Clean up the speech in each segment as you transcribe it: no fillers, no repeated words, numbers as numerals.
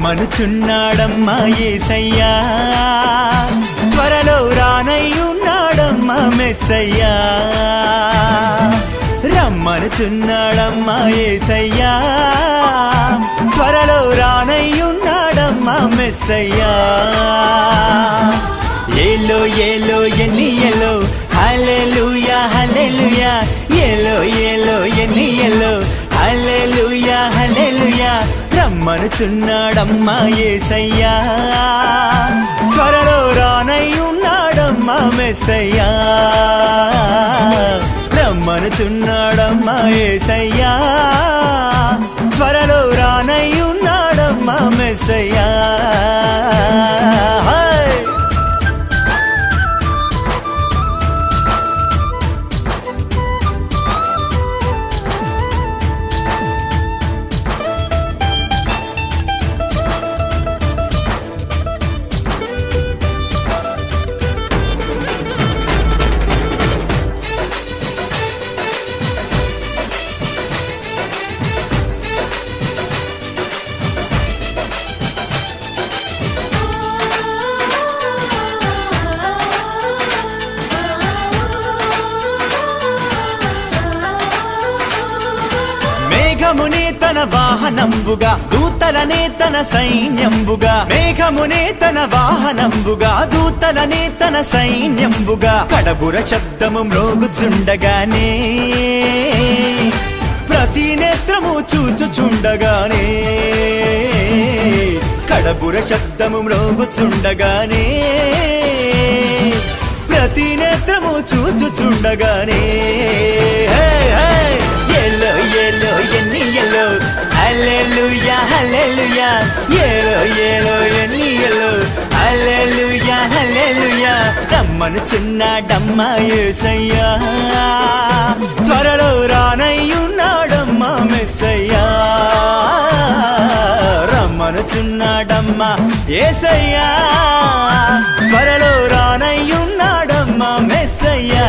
రమ్మనుచున్నాడమ్మా యేసయ్యా, త్వరలో రానయ్యున్నాడమ్మా మెస్సయ్యా. రమ్మనుచున్నాడమ్మా యేసయ్యా, త్వరలో రానయ్యున్నాడమ్మా మెస్సయ్యా. ఏలో ఏలో ఎన్ని ఎలో హల్లెలూయా హల్లెలూయా, ఏలో ఏలో ఎన్ని ఎలో హల్లెలూయా హల్లెలూయా. రమ్మనుచున్నాడమ్మా యేసయ్యా, త్వరలో రానయ్యున్నాడమ్మా మెస్సయ్యా. రమ్మనుచున్నాడమ్మా యేసయ్యా, త్వరలో రానయ్యున్నాడమ్మా మెస్సయ్యా. మేఘమునే తన వాహనంబుగా, దూతలనే తన సైన్యంబుగా. మేఘమునే తన వాహనంబుగా, దూతలనే తన సైన్యంబుగా. కడబుర శబ్దము మ్రోగుచుండగానే, ప్రతి నేత్రము చూచుచుండగానే. కడబుర శబ్దము మ్రోగుచుండగానే, ప్రతి నేత్రము చూచుచుండగానే. ఎల్లో ఎల్లో ఎన్ని ఎల్లో హల్లెలూయా హల్లెలూయా, ఏలో ఏలో ఎన్ని ఎల్లో హల్లెలూయా హల్లెలూయా. రమ్మనుచున్నాడమ్మా యేసయ్యా, త్వరలో రానయ్యున్నాడమ్మా మెస్సయ్యా. రమ్మనుచున్నాడమ్మా యేసయ్యా, త్వరలో రానయ్యున్నాడమ్మా మెస్సయ్యా.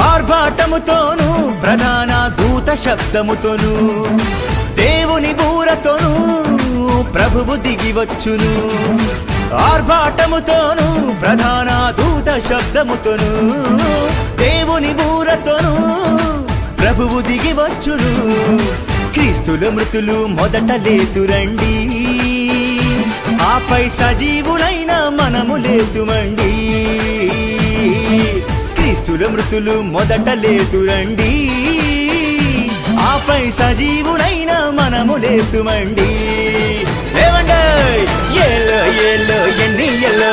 ఆర్భాటముతోను ప్రధాన దూత శబ్దముతోను, దేవుని బూరతోను ప్రభువు దిగివచ్చును. ఆర్భాటముతోను ప్రధాన దూత శబ్దముతోను, దేవుని బూరతోను ప్రభువు దిగివచ్చును. క్రీస్తుల మృతులు మొదట లేతురండి, ఆపై సజీవులైన మనము లేతుమండి. క్రీస్తుల మృతులు మొదట లేతురండి, ఆపై సజీవులైన మనము లేతుమండి. లేవండి ఏలో ఏలో ఎన్ని ఎల్లో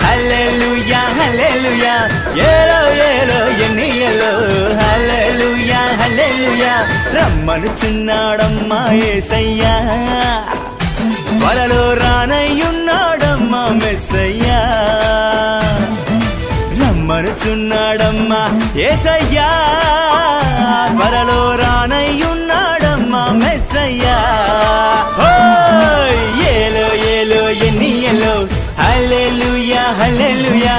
హల్లెలూయా హల్లెలూయా, ఏలో ఏలో ఎన్ని ఎల్లో హల్లెలూయా హల్లెలూయా. రమ్మనుచున్నాడమ్మా యేసయ్యా, త్వరలో రానయ్యున్నాడమ్మా మెస్సయ్యా. రమ్మనుచున్నాడమ్మా యేసయ్యా, త్వరలో రానయ్యున్నాడమ్మా మెస్సయ్యా. ఏలో ఏలో ఎన్ని ఎల్లో హల్లెలూయా హల్లెలూయా,